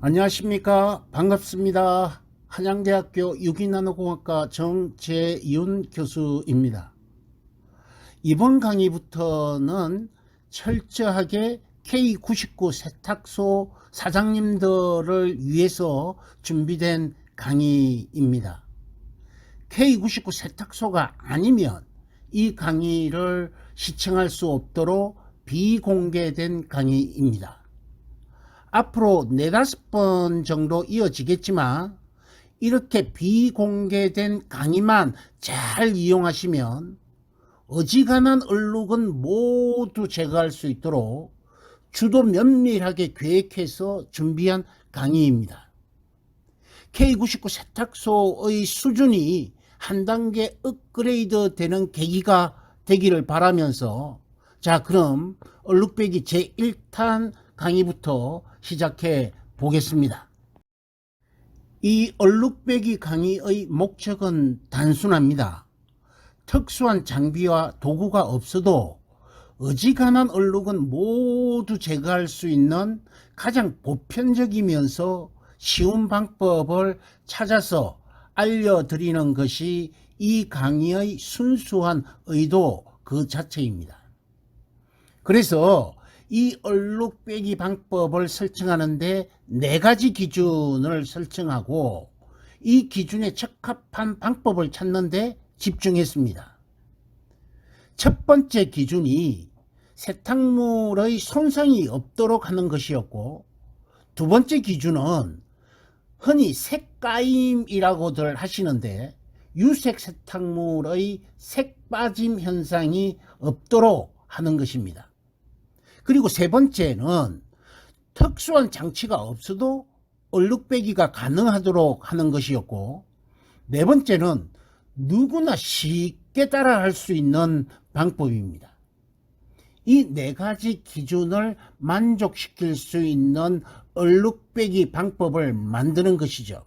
안녕하십니까. 반갑습니다. 한양대학교 유기나노공학과 정재윤 교수입니다. 이번 강의부터는 철저하게 K99 세탁소 사장님들을 위해서 준비된 강의입니다. K99 세탁소가 아니면 이 강의를 시청할 수 없도록 비공개된 강의입니다. 앞으로 4-5번 정도 이어지겠지만 이렇게 비공개된 강의만 잘 이용하시면 어지간한 얼룩은 모두 제거할 수 있도록 주도 면밀하게 계획해서 준비한 강의입니다. K99 세탁소의 수준이 한 단계 업그레이드 되는 계기가 되기를 바라면서, 자, 그럼 얼룩배기 제1탄 강의부터 시작해 보겠습니다. 이 얼룩배기 강의의 목적은 단순합니다. 특수한 장비와 도구가 없어도 어지간한 얼룩은 모두 제거할 수 있는 가장 보편적이면서 쉬운 방법을 찾아서 알려드리는 것이 이 강의의 순수한 의도 그 자체입니다. 그래서 이 얼룩 빼기 방법을 설정하는데 4가지 기준을 설정하고 이 기준에 적합한 방법을 찾는데 집중했습니다. 첫 번째 기준이 세탁물의 손상이 없도록 하는 것이었고, 두 번째 기준은 흔히 색까임이라고들 하시는데 유색 세탁물의 색 빠짐 현상이 없도록 하는 것입니다. 그리고 세 번째는 특수한 장치가 없어도 얼룩 빼기가 가능하도록 하는 것이었고, 네 번째는 누구나 쉽게 따라할 수 있는 방법입니다. 이 4가지 기준을 만족시킬 수 있는 얼룩 빼기 방법을 만드는 것이죠.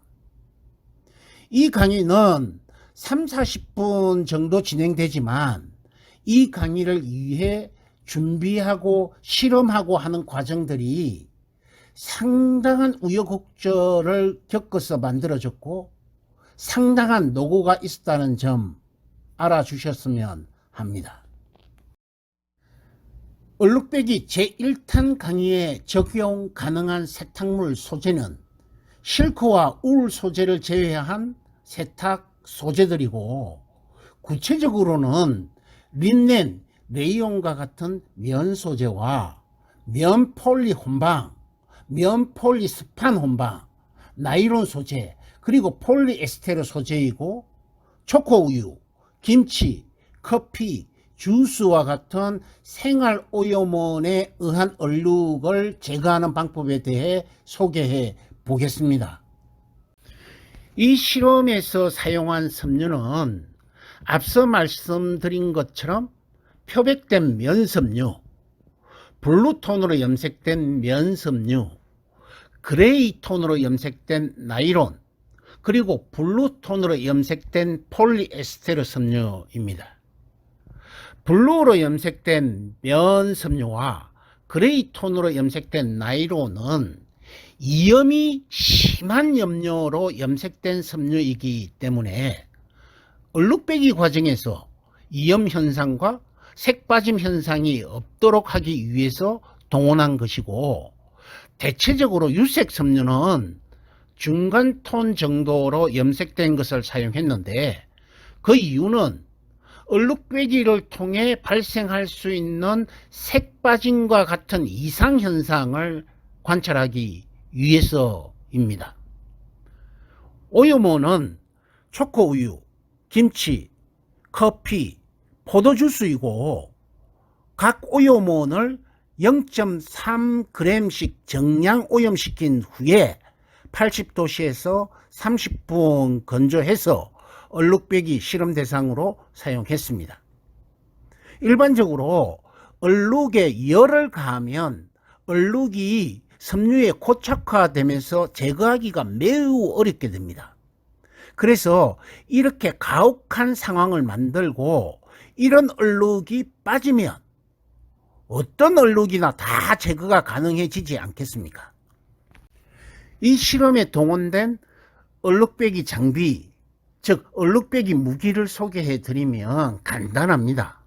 이 강의는 30-40분 정도 진행되지만 이 강의를 위해 준비하고 실험하고 하는 과정들이 상당한 우여곡절을 겪어서 만들어졌고 상당한 노고가 있었다는 점 알아주셨으면 합니다. 얼룩배기 제1탄 강의에 적용 가능한 세탁물 소재는 실크와 울 소재를 제외한 세탁 소재들이고, 구체적으로는 린넨, 레이온과 같은 면 소재와 면 폴리 혼방, 면 폴리 스판 혼방, 나일론 소재, 그리고 폴리에스테르 소재이고, 초코우유, 김치, 커피, 주스와 같은 생활 오염원에 의한 얼룩을 제거하는 방법에 대해 소개해 보겠습니다. 이 실험에서 사용한 섬유는 앞서 말씀드린 것처럼 표백된 면섬유, 블루톤으로 염색된 면섬유, 그레이 톤으로 염색된 나일론, 그리고 블루톤으로 염색된 폴리에스테르 섬유입니다. 블루로 염색된 면섬유와 그레이 톤으로 염색된 나일론은 이염이 심한 염료로 염색된 섬유이기 때문에 얼룩배기 과정에서 이염 현상과 색 빠짐 현상이 없도록 하기 위해서 동원한 것이고, 대체적으로 유색 섬유는 중간 톤 정도로 염색된 것을 사용했는데, 그 이유는 얼룩배기를 통해 발생할 수 있는 색 빠짐과 같은 이상 현상을 관찰하기 위해서입니다. 오염원은 초코우유, 김치, 커피, 포도주스이고, 각 오염원을 0.3g씩 정량 오염시킨 후에 80도씨에서 30분 건조해서 얼룩배기 실험 대상으로 사용했습니다. 일반적으로 얼룩에 열을 가하면 얼룩이 섬유에 고착화되면서 제거하기가 매우 어렵게 됩니다. 그래서 이렇게 가혹한 상황을 만들고 이런 얼룩이 빠지면 어떤 얼룩이나 다 제거가 가능해지지 않겠습니까? 이 실험에 동원된 얼룩배기 장비, 즉 얼룩배기 무기를 소개해 드리면 간단합니다.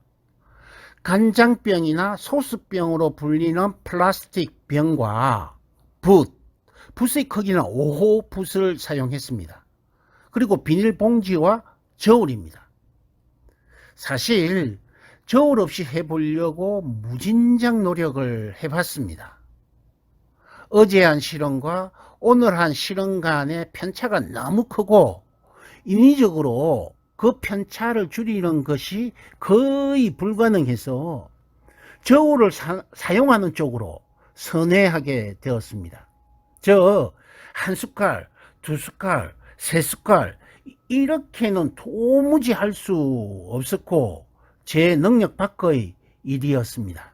간장병이나 소스병으로 불리는 플라스틱 병과 붓의 크기는 5호 붓을 사용했습니다. 그리고 비닐봉지와 저울입니다. 사실 저울 없이 해보려고 무진장 노력을 해봤습니다. 어제 한 실험과 오늘 한 실험 간의 편차가 너무 크고 인위적으로 그 편차를 줄이는 것이 거의 불가능해서 저울을 사용하는 쪽으로 선회하게 되었습니다. 한 숟갈, 두 숟갈, 세 숟갈 이렇게는 도무지 할 수 없었고 제 능력 밖의 일이었습니다.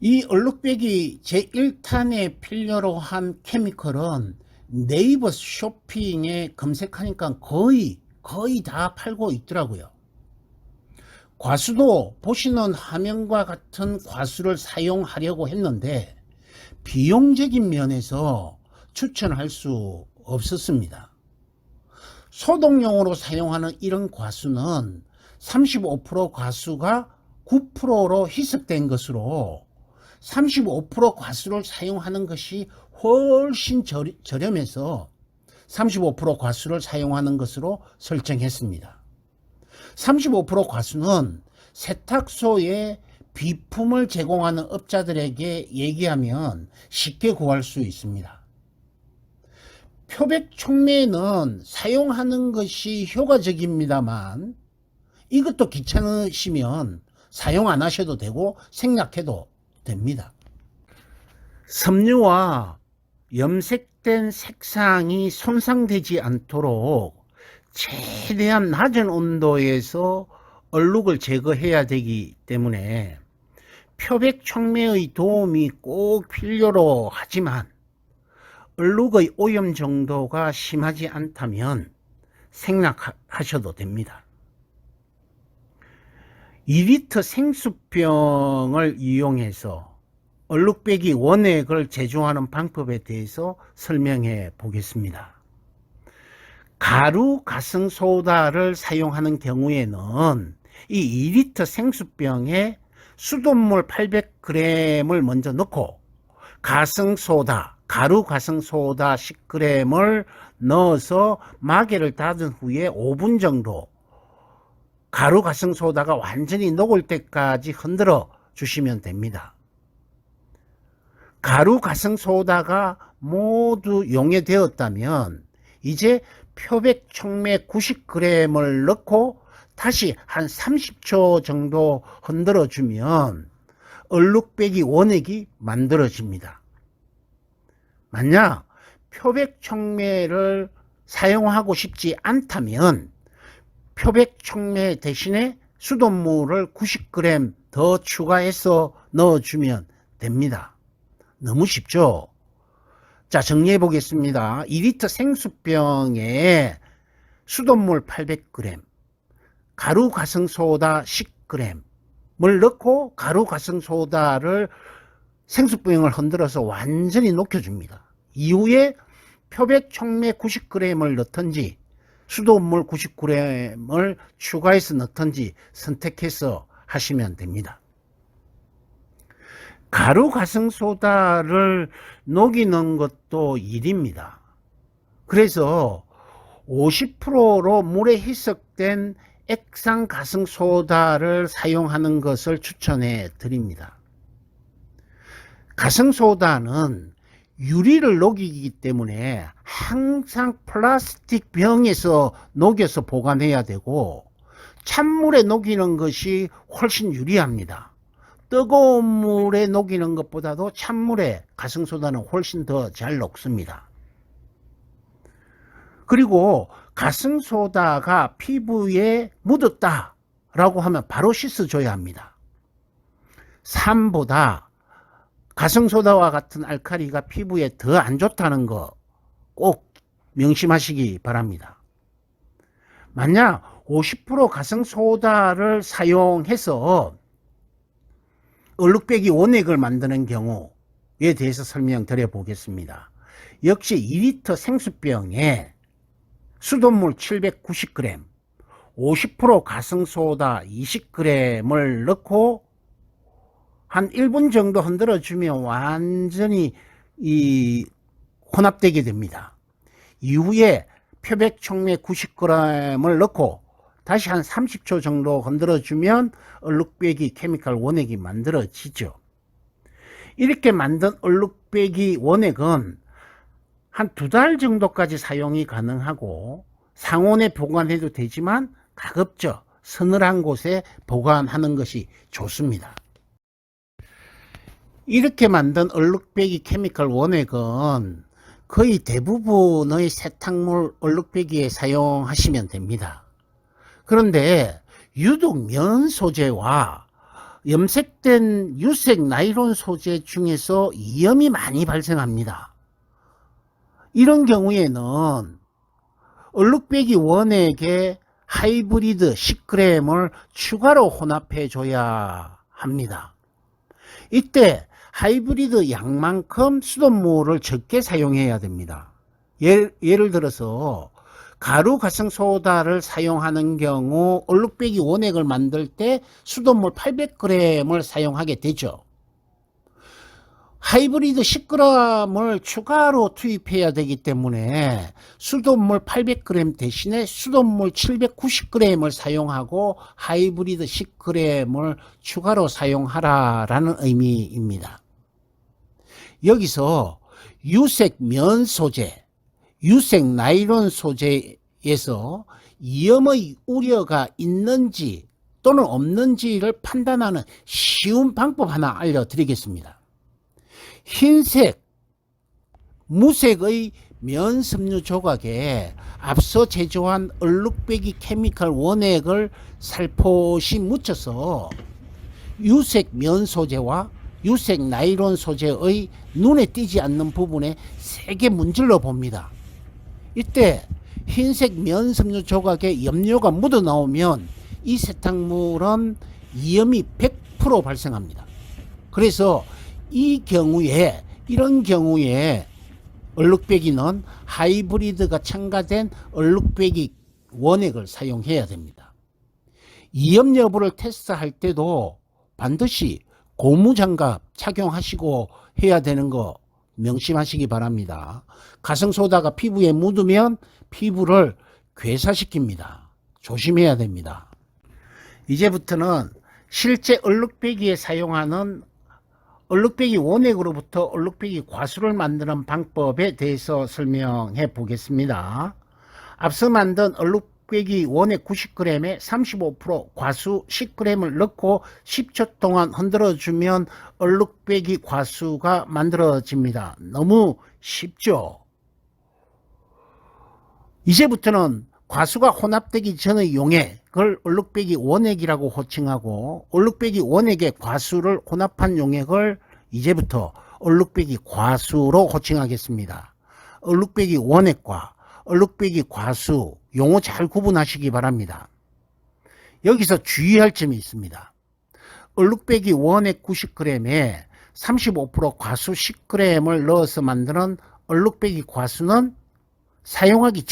이 얼룩배기 제1탄에 필요로 한 케미컬은 네이버 쇼핑에 검색하니까 거의 다 팔고 있더라고요. 과수도 보시는 화면과 같은 과수를 사용하려고 했는데 비용적인 면에서 추천할 수 없었습니다. 소독용으로 사용하는 이런 과수는 35% 과수가 9%로 희석된 것으로 35% 과수를 사용하는 것이 훨씬 저렴해서 35% 과수를 사용하는 것으로 설정했습니다. 35% 과수는 세탁소에 비품을 제공하는 업자들에게 얘기하면 쉽게 구할 수 있습니다. 표백 촉매는 사용하는 것이 효과적입니다만 이것도 귀찮으시면 사용 안 하셔도 되고 생략해도 됩니다. 섬유와 염색된 색상이 손상되지 않도록 최대한 낮은 온도에서 얼룩을 제거해야 되기 때문에 표백 촉매의 도움이 꼭 필요로 하지만 얼룩의 오염 정도가 심하지 않다면 생략하셔도 됩니다. 2리터 생수병을 이용해서 얼룩배기 원액을 제조하는 방법에 대해서 설명해 보겠습니다. 가루 가성소다를 사용하는 경우에는 이 2리터 생수병에 수돗물 800g을 먼저 넣고 가루 가성소다 10g을 넣어서 마개를 닫은 후에 5분 정도 가루 가성소다가 완전히 녹을 때까지 흔들어 주시면 됩니다. 가루 가성소다가 모두 용해되었다면 이제 표백 촉매 90g을 넣고 다시 한 30초 정도 흔들어 주면 얼룩배기 원액이 만들어집니다. 만약 표백 촉매를 사용하고 싶지 않다면 표백 촉매 대신에 수돗물을 90g 더 추가해서 넣어주면 됩니다. 너무 쉽죠? 자, 정리해 보겠습니다. 2리터 생수병에 수돗물 800g, 가루 가성소다 10g을 넣고 가루 가성소다를 생수병을 흔들어서 완전히 녹여줍니다. 이후에 표백 촉매 90g을 넣든지 수돗물 90g을 추가해서 넣든지 선택해서 하시면 됩니다. 가루 가성소다를 녹이는 것도 일입니다. 그래서 50%로 물에 희석된 액상 가성소다를 사용하는 것을 추천해 드립니다. 가성소다는 유리를 녹이기 때문에 항상 플라스틱 병에서 녹여서 보관해야 되고 찬물에 녹이는 것이 훨씬 유리합니다. 뜨거운 물에 녹이는 것보다도 찬물에 가성소다는 훨씬 더 잘 녹습니다. 그리고 가성소다가 피부에 묻었다 라고 하면 바로 씻어줘야 합니다. 산보다 가성소다와 같은 알칼리가 피부에 더 안 좋다는 거 꼭 명심하시기 바랍니다. 만약 50% 가성소다를 사용해서 얼룩배기 원액을 만드는 경우에 대해서 설명드려 보겠습니다. 역시 2리터 생수병에 수돗물 790g, 50% 가성소다 20g을 넣고 한 1분 정도 흔들어주면 완전히 혼합되게 됩니다. 이후에 표백촉매 90g을 넣고 다시 한 30초 정도 흔들어주면 얼룩배기 케미칼 원액이 만들어지죠. 이렇게 만든 얼룩배기 원액은 한 2달 정도까지 사용이 가능하고 상온에 보관해도 되지만 가급적 서늘한 곳에 보관하는 것이 좋습니다. 이렇게 만든 얼룩배기 케미칼 원액은 거의 대부분의 세탁물 얼룩배기에 사용하시면 됩니다. 그런데 유독 면 소재와 염색된 유색 나일론 소재 중에서 이염이 많이 발생합니다. 이런 경우에는 얼룩배기 원액에 하이브리드 10g을 추가로 혼합해 줘야 합니다. 이때 하이브리드 양만큼 수돗물을 적게 사용해야 됩니다. 예를 들어서 가루 가성소다를 사용하는 경우 얼룩배기 원액을 만들 때 수돗물 800g을 사용하게 되죠. 하이브리드 10g을 추가로 투입해야 되기 때문에 수돗물 800g 대신에 수돗물 790g을 사용하고 하이브리드 10g을 추가로 사용하라라는 의미입니다. 여기서 유색 면 소재, 유색 나일론 소재에서 이염의 우려가 있는지 또는 없는지를 판단하는 쉬운 방법 하나 알려드리겠습니다. 흰색, 무색의 면 섬유 조각에 앞서 제조한 얼룩배기 케미칼 원액을 살포시 묻혀서 유색 면 소재와 유색 나일론 소재의 눈에 띄지 않는 부분에 세게 문질러 봅니다. 이때 흰색 면 섬유 조각에 염료가 묻어 나오면 이 세탁물은 이염이 100% 발생합니다. 그래서 이런 경우에 얼룩배기는 하이브리드가 첨가된 얼룩배기 원액을 사용해야 됩니다. 이염 여부를 테스트할 때도 반드시 고무장갑 착용하시고 해야 되는 거 명심하시기 바랍니다. 가성소다가 피부에 묻으면 피부를 괴사시킵니다. 조심해야 됩니다. 이제부터는 실제 얼룩배기에 사용하는 얼룩배기 원액으로부터 얼룩배기 과수를 만드는 방법에 대해서 설명해 보겠습니다. 앞서 만든 얼룩배기 원액 90g에 35% 과수 10g을 넣고 10초 동안 흔들어 주면 얼룩배기 과수가 만들어집니다. 너무 쉽죠? 이제부터는 과수가 혼합되기 전의 용액을 얼룩배기 원액이라고 호칭하고 얼룩배기 원액에 과수를 혼합한 용액을 이제부터 얼룩배기 과수로 호칭하겠습니다. 얼룩배기 원액과 얼룩배기 과수 용어 잘 구분하시기 바랍니다. 여기서 주의할 점이 있습니다. 얼룩배기 원액 90g에 35% 과수 10g을 넣어서 만드는 얼룩배기 과수는 사용하기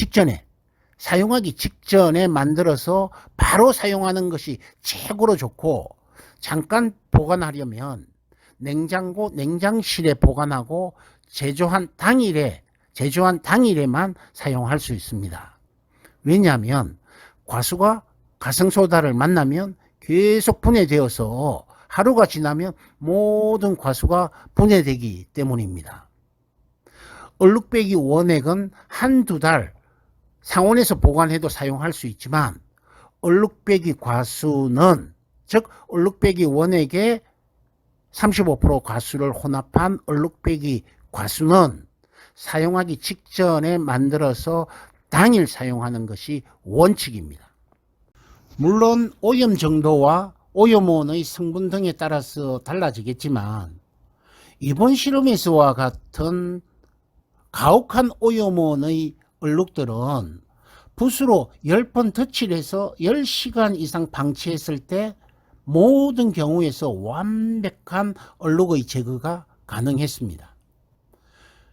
직전에 만들어서 바로 사용하는 것이 최고로 좋고, 잠깐 보관하려면 냉장고, 냉장실에 보관하고 제조한 당일에만 사용할 수 있습니다. 왜냐하면 과수가 가성소다를 만나면 계속 분해되어서 하루가 지나면 모든 과수가 분해되기 때문입니다. 얼룩배기 원액은 한두 달 상온에서 보관해도 사용할 수 있지만 얼룩배기 과수는, 즉 얼룩배기 원액에 35% 과수를 혼합한 얼룩배기 과수는 사용하기 직전에 만들어서 당일 사용하는 것이 원칙입니다. 물론 오염 정도와 오염원의 성분 등에 따라서 달라지겠지만 이번 실험에서와 같은 가혹한 오염원의 얼룩들은 붓으로 10번 덧칠해서 10시간 이상 방치했을 때 모든 경우에서 완벽한 얼룩의 제거가 가능했습니다.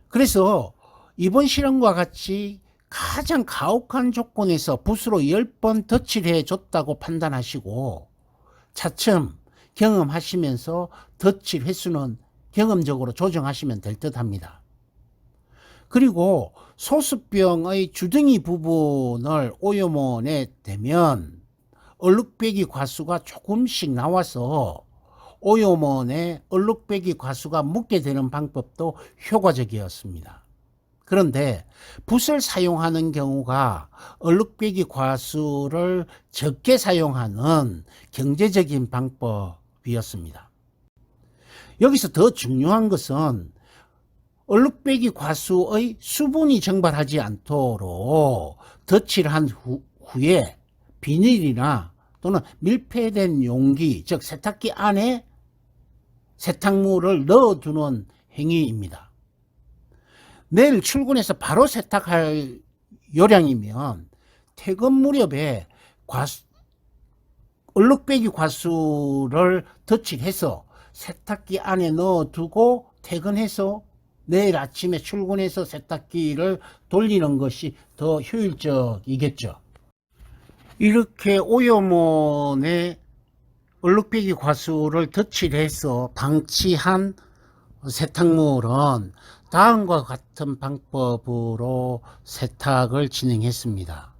그래서 이번 실험과 같이 가장 가혹한 조건에서 붓으로 10번 덧칠을 해줬다고 판단하시고 차츰 경험하시면서 덧칠 횟수는 경험적으로 조정하시면 될 듯 합니다. 그리고 소수병의 주둥이 부분을 오염원에 대면 얼룩배기 과수가 조금씩 나와서 오염원에 얼룩배기 과수가 묻게 되는 방법도 효과적이었습니다. 그런데 붓을 사용하는 경우가 얼룩배기 과수를 적게 사용하는 경제적인 방법이었습니다. 여기서 더 중요한 것은 얼룩배기 과수의 수분이 증발하지 않도록 덧칠한 후에 비닐이나 또는 밀폐된 용기, 즉 세탁기 안에 세탁물을 넣어두는 행위입니다. 내일 출근해서 바로 세탁할 요량이면 퇴근 무렵에 얼룩배기 과수를 덧칠해서 세탁기 안에 넣어두고 퇴근해서 내일 아침에 출근해서 세탁기를 돌리는 것이 더 효율적이겠죠. 이렇게 오염원에 얼룩배기 과수를 덧칠해서 방치한 세탁물은 다음과 같은 방법으로 세탁을 진행했습니다.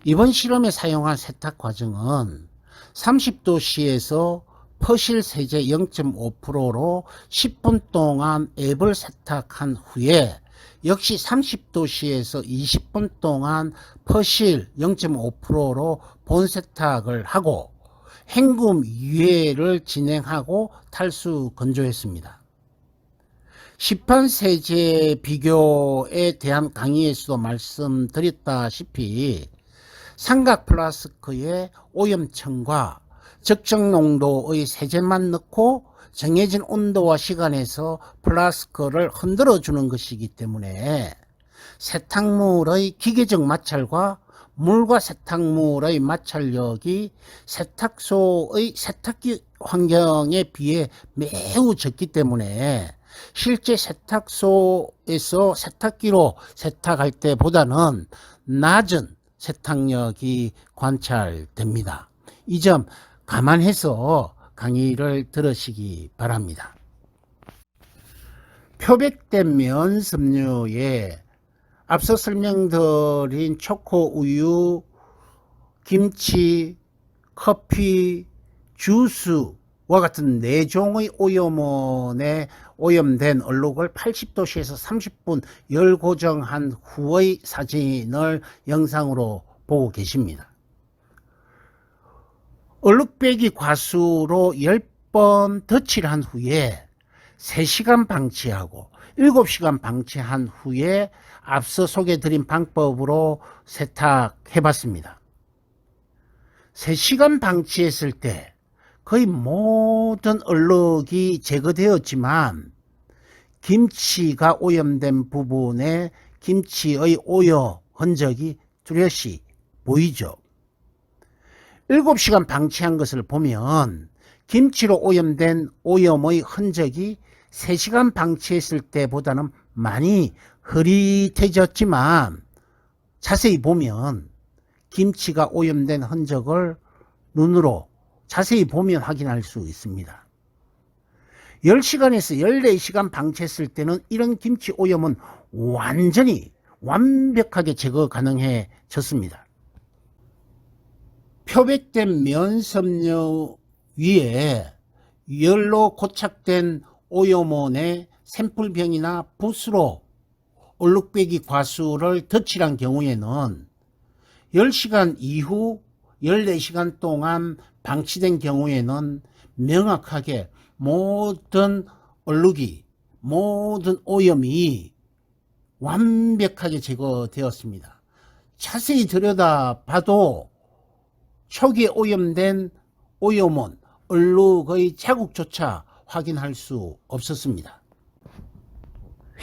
이번 실험에 사용한 세탁 과정은 30도씨에서 퍼실 세제 0.5%로 10분 동안 앱을 세탁한 후에 역시 30도씨에서 20분 동안 퍼실 0.5%로 본 세탁을 하고 헹굼 2회를 진행하고 탈수 건조했습니다. 시판 세제 비교에 대한 강의에서도 말씀드렸다시피 삼각 플라스크에 오염층과 적정 농도의 세제만 넣고 정해진 온도와 시간에서 플라스크를 흔들어 주는 것이기 때문에 세탁물의 기계적 마찰과 물과 세탁물의 마찰력이 세탁소의 세탁기 환경에 비해 매우 적기 때문에 실제 세탁소에서 세탁기로 세탁할 때보다는 낮은 세탁력이 관찰됩니다. 이 점 감안해서 강의를 들으시기 바랍니다. 표백된 면섬유에 앞서 설명드린 초코, 우유, 김치, 커피, 주스와 같은 4종의 오염원에 오염된 얼룩을 80도씨에서 30분 열 고정한 후의 사진을 영상으로 보고 계십니다. 얼룩배기 과수로 10번 덧칠한 후에 3시간 방치하고 7시간 방치한 후에 앞서 소개드린 방법으로 세탁해 봤습니다. 3시간 방치했을 때 거의 모든 얼룩이 제거되었지만 김치가 오염된 부분에 김치의 오염 흔적이 뚜렷이 보이죠. 7시간 방치한 것을 보면 김치로 오염된 오염의 흔적이 3시간 방치했을 때보다는 많이 흐릿해졌지만 자세히 보면 김치가 오염된 흔적을 눈으로 자세히 보면 확인할 수 있습니다. 10시간에서 14시간 방치했을 때는 이런 김치 오염은 완전히 완벽하게 제거 가능해졌습니다. 표백된 면섬유 위에 열로 고착된 오염원에 샘플병이나 붓으로 얼룩배기 과수를 덧칠한 경우에는 10시간 이후 14시간 동안 방치된 경우에는 명확하게 모든 얼룩이, 모든 오염이 완벽하게 제거되었습니다. 자세히 들여다봐도 초기에 오염된 오염원, 얼룩의 자국조차 확인할 수 없었습니다.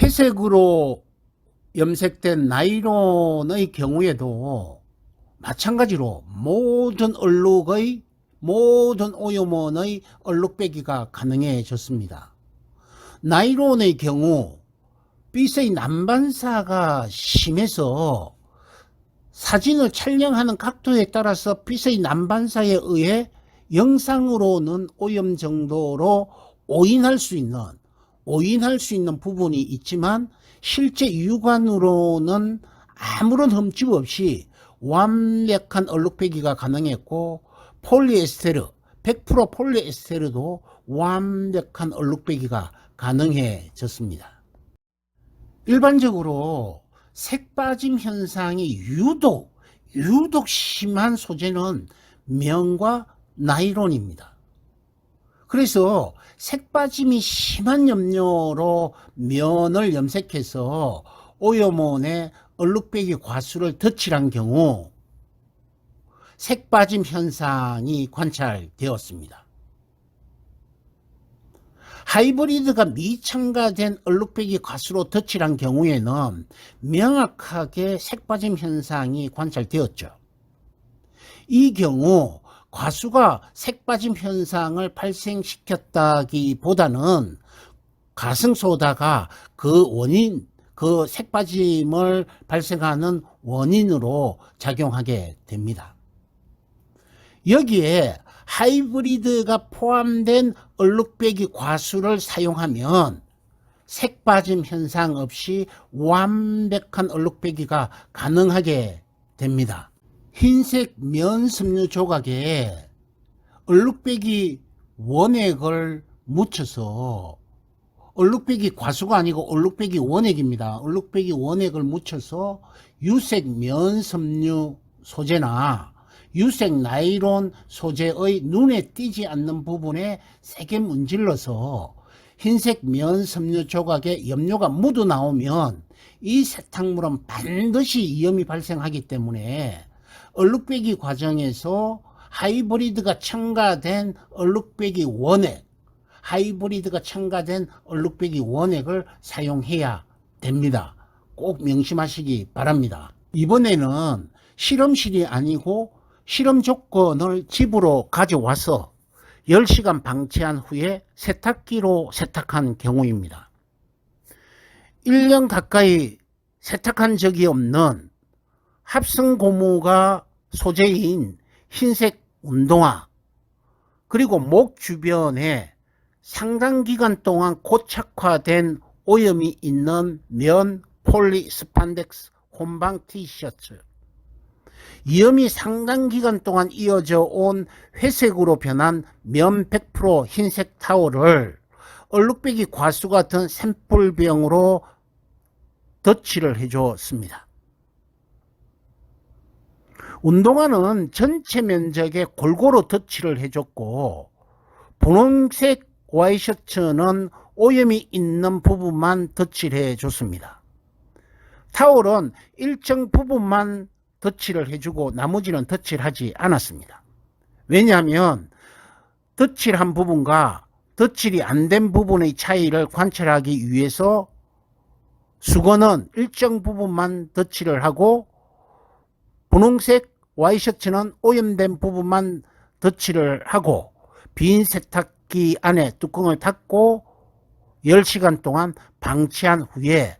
회색으로 염색된 나일론의 경우에도 마찬가지로 모든 얼룩의 모든 오염원의 얼룩배기가 가능해졌습니다. 나일론의 경우 빗의 난반사가 심해서 사진을 촬영하는 각도에 따라서 빗의 난반사에 의해 영상으로는 오염 정도로 오인할 수 있는 부분이 있지만 실제 육안으로는 아무런 흠집 없이 완벽한 얼룩배기가 가능했고, 폴리에스테르, 100% 폴리에스테르도 완벽한 얼룩배기가 가능해졌습니다. 일반적으로 색빠짐 현상이 유독 심한 소재는 면과 나일론입니다. 그래서 색빠짐이 심한 염료로 면을 염색해서 오염원의 얼룩배기 과수를 덧칠한 경우 색빠짐 현상이 관찰되었습니다. 하이브리드가 미첨가된 얼룩배기 과수로 덧칠한 경우에는 명확하게 색빠짐 현상이 관찰되었죠. 이 경우 과수가 색빠짐 현상을 발생시켰다기보다는 가승소다가 그 색빠짐을 발생하는 원인으로 작용하게 됩니다. 여기에 하이브리드가 포함된 얼룩배기 과수를 사용하면 색빠짐 현상 없이 완벽한 얼룩배기가 가능하게 됩니다. 흰색 면 섬유 조각에 얼룩배기 원액을 묻혀서, 얼룩배기 과수가 아니고 얼룩배기 원액입니다. 얼룩배기 원액을 묻혀서 유색 면 섬유 소재나 유색 나일론 소재의 눈에 띄지 않는 부분에 세게 문질러서 흰색 면 섬유 조각에 염료가 묻어 나오면 이 세탁물은 반드시 위험이 발생하기 때문에 얼룩배기 과정에서 하이브리드가 첨가된 얼룩배기 원액을 사용해야 됩니다. 꼭 명심하시기 바랍니다. 이번에는 실험실이 아니고 실험 조건을 집으로 가져와서 10시간 방치한 후에 세탁기로 세탁한 경우입니다. 1년 가까이 세탁한 적이 없는 합성 고무가 소재인 흰색 운동화, 그리고 목 주변에 상당 기간 동안 고착화된 오염이 있는 면 폴리 스판덱스 혼방 티셔츠, 위험이 상당 기간 동안 이어져 온 회색으로 변한 면 100% 흰색 타월을 얼룩배기 과수 같은 샘플병으로 덧칠을 해줬습니다. 운동화는 전체 면적에 골고루 덧칠을 해줬고, 분홍색 와이셔츠는 오염이 있는 부분만 덧칠해 줬습니다. 타월은 일정 부분만 덧칠을 해주고 나머지는 덧칠하지 않았습니다. 왜냐하면 덧칠한 부분과 덧칠이 안 된 부분의 차이를 관찰하기 위해서 수건은 일정 부분만 덧칠을 하고 분홍색 와이셔츠는 오염된 부분만 덧칠을 하고 빈 세탁기 안에 뚜껑을 닫고 10시간 동안 방치한 후에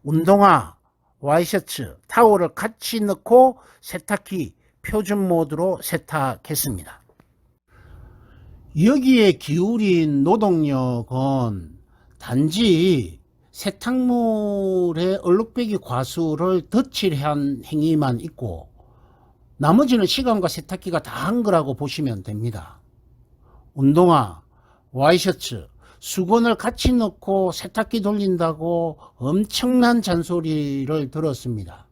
운동화, 와이셔츠, 타월을 같이 넣고 세탁기 표준 모드로 세탁했습니다. 여기에 기울인 노동력은 단지 세탁물의 얼룩배기 과수를 덧칠한 행위만 있고 나머지는 시간과 세탁기가 다 한 거라고 보시면 됩니다. 운동화, 와이셔츠, 수건을 같이 넣고 세탁기 돌린다고 엄청난 잔소리를 들었습니다.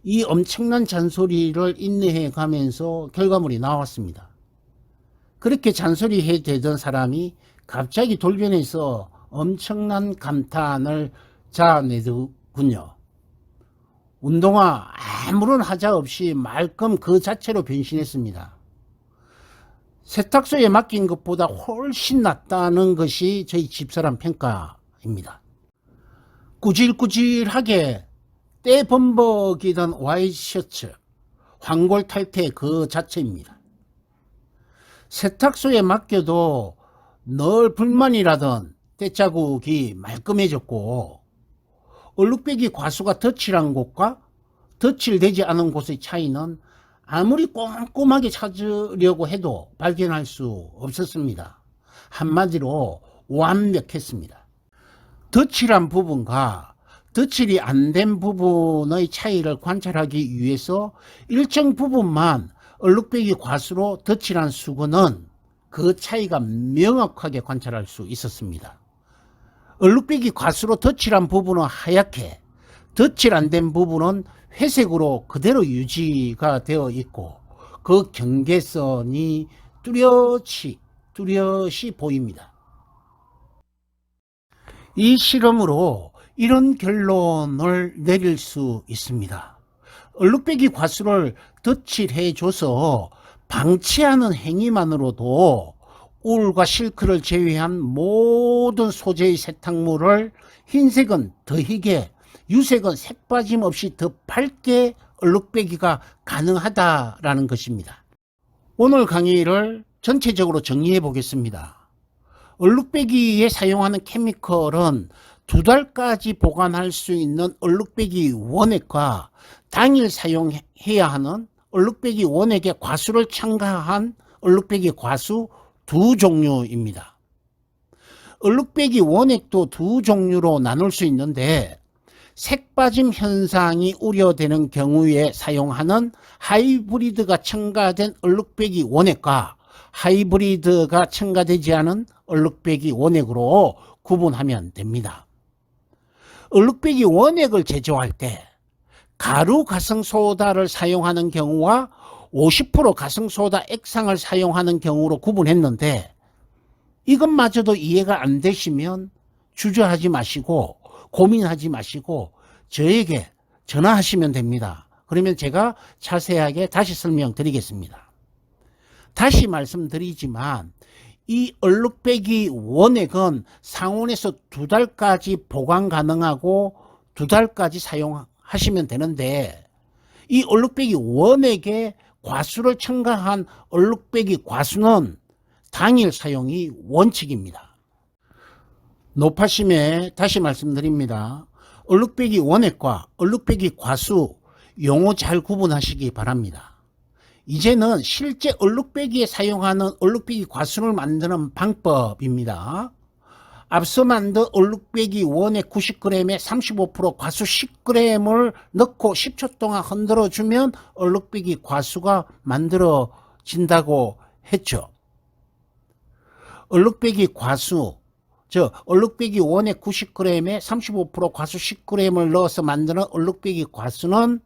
이 엄청난 잔소리를 인내해 가면서 결과물이 나왔습니다. 그렇게 잔소리해 대던 사람이 갑자기 돌변해서 엄청난 감탄을 자아내더군요. 운동화 아무런 하자 없이 말끔 그 자체로 변신했습니다. 세탁소에 맡긴 것보다 훨씬 낫다는 것이 저희 집사람 평가입니다. 꾸질꾸질하게 때 범벅이던 와이셔츠, 황골 탈퇴 그 자체입니다. 세탁소에 맡겨도 늘 불만이라던 때자국이 말끔해졌고 얼룩배기 과수가 덧칠한 곳과 덧칠되지 않은 곳의 차이는 아무리 꼼꼼하게 찾으려고 해도 발견할 수 없었습니다. 한마디로 완벽했습니다. 덧칠한 부분과 덧칠이 안 된 부분의 차이를 관찰하기 위해서 일정 부분만 얼룩배기 과수로 덧칠한 수건은 그 차이가 명확하게 관찰할 수 있었습니다. 얼룩배기 과수로 덧칠한 부분은 하얗게, 덧칠 안 된 부분은 회색으로 그대로 유지가 되어 있고 그 경계선이 뚜렷이 보입니다. 이 실험으로 이런 결론을 내릴 수 있습니다. 얼룩배기 과수를 덧칠해 줘서 방치하는 행위만으로도 울과 실크를 제외한 모든 소재의 세탁물을 흰색은 더 희게, 유색은 색빠짐 없이 더 밝게 얼룩배기가 가능하다라는 것입니다. 오늘 강의를 전체적으로 정리해 보겠습니다. 얼룩배기에 사용하는 케미컬은 2달까지 보관할 수 있는 얼룩배기 원액과 당일 사용해야 하는 얼룩배기 원액에 과수를 첨가한 얼룩배기 과수 두 종류입니다. 얼룩배기 원액도 두 종류로 나눌 수 있는데 색빠짐 현상이 우려되는 경우에 사용하는 하이브리드가 첨가된 얼룩배기 원액과 하이브리드가 첨가되지 않은 얼룩배기 원액으로 구분하면 됩니다. 얼룩배기 원액을 제조할 때 가루 가성소다를 사용하는 경우와 50% 가성소다 액상을 사용하는 경우로 구분했는데 이것마저도 이해가 안 되시면 주저하지 마시고 고민하지 마시고 저에게 전화하시면 됩니다. 그러면 제가 자세하게 다시 설명드리겠습니다. 다시 말씀드리지만 이 얼룩배기 원액은 상온에서 2달까지 보관 가능하고 2달까지 사용하시면 되는데 이 얼룩배기 원액에 과수를 첨가한 얼룩배기 과수는 당일 사용이 원칙입니다. 높아심에 다시 말씀드립니다. 얼룩배기 원액과 얼룩배기 과수 용어 잘 구분하시기 바랍니다. 이제는 실제 얼룩배기에 사용하는 얼룩배기 과수를 만드는 방법입니다. 앞서 만든 얼룩배기 원액 90g에 35% 과수 10g을 넣고 10초 동안 흔들어주면 얼룩배기 과수가 만들어진다고 했죠. 얼룩배기 과수, 얼룩배기 원액 90g에 35% 과수 10g을 넣어서 만드는 얼룩배기 과수는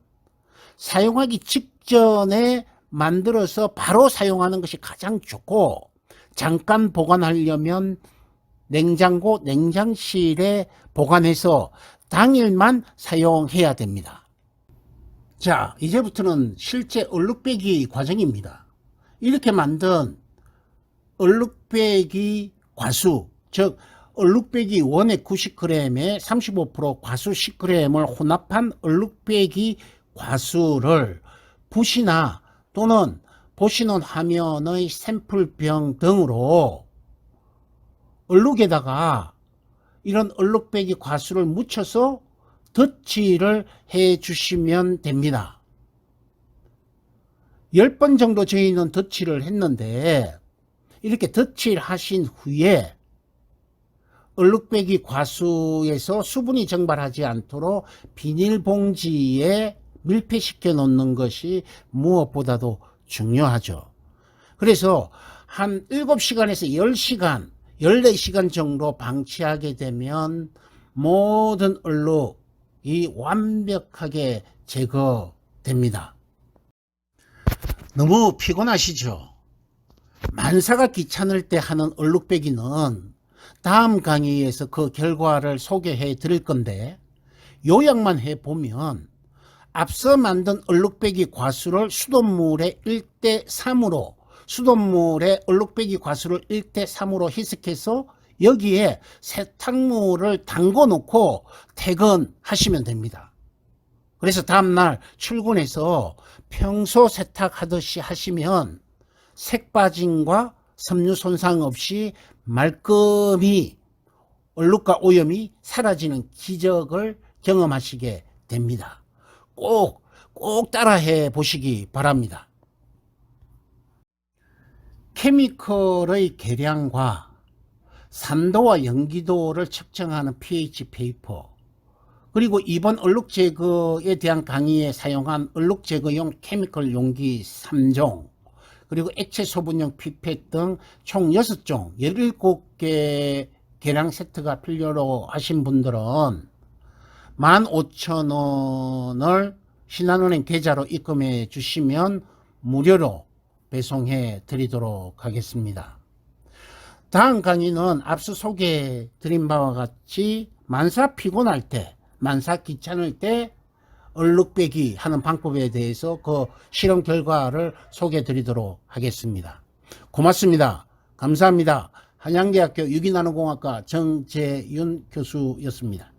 사용하기 직전에 만들어서 바로 사용하는 것이 가장 좋고 잠깐 보관하려면 냉장고, 냉장실에 보관해서 당일만 사용해야 됩니다. 자, 이제부터는 실제 얼룩배기 과정입니다. 이렇게 만든 얼룩배기 과수, 즉 얼룩배기 원액 90g에 35% 과수 10g을 혼합한 얼룩배기 과수를 붓이나 또는 보시는 화면의 샘플병 등으로 얼룩에다가 이런 얼룩배기 과수를 묻혀서 덧칠을 해 주시면 됩니다. 10번 정도 저희는 덧칠을 했는데 이렇게 덧칠하신 후에 얼룩배기 과수에서 수분이 증발하지 않도록 비닐봉지에 밀폐시켜 놓는 것이 무엇보다도 중요하죠. 그래서 한 7시간에서 10시간, 14시간 정도 방치하게 되면 모든 얼룩이 완벽하게 제거됩니다. 너무 피곤하시죠? 만사가 귀찮을 때 하는 얼룩배기는 다음 강의에서 그 결과를 소개해 드릴 건데 요약만 해보면 앞서 만든 얼룩배기 과수를 수돗물에 1:3으로 수돗물에 얼룩배기 과수를 1:3으로 희석해서 여기에 세탁물을 담궈 놓고 퇴근하시면 됩니다. 그래서 다음날 출근해서 평소 세탁하듯이 하시면 색빠짐과 섬유 손상 없이 말끔히 얼룩과 오염이 사라지는 기적을 경험하시게 됩니다. 꼭 따라해 보시기 바랍니다. 케미컬의 계량과 산도와 연기도를 측정하는 pH 페이퍼, 그리고 이번 얼룩 제거에 대한 강의에 사용한 얼룩 제거용 케미컬 용기 3종, 그리고 액체 소분용 피펫 등 총 6종 17개 계량 세트가 필요로 하신 분들은 15,000원을 신한은행 계좌로 입금해 주시면 무료로 배송해 드리도록 하겠습니다. 다음 강의는 앞서 소개해 드린 바와 같이 만사 피곤할 때, 만사 귀찮을 때 얼룩 빼기 하는 방법에 대해서 그 실험 결과를 소개해 드리도록 하겠습니다. 고맙습니다. 감사합니다. 한양대학교 유기나노공학과 정재윤 교수였습니다.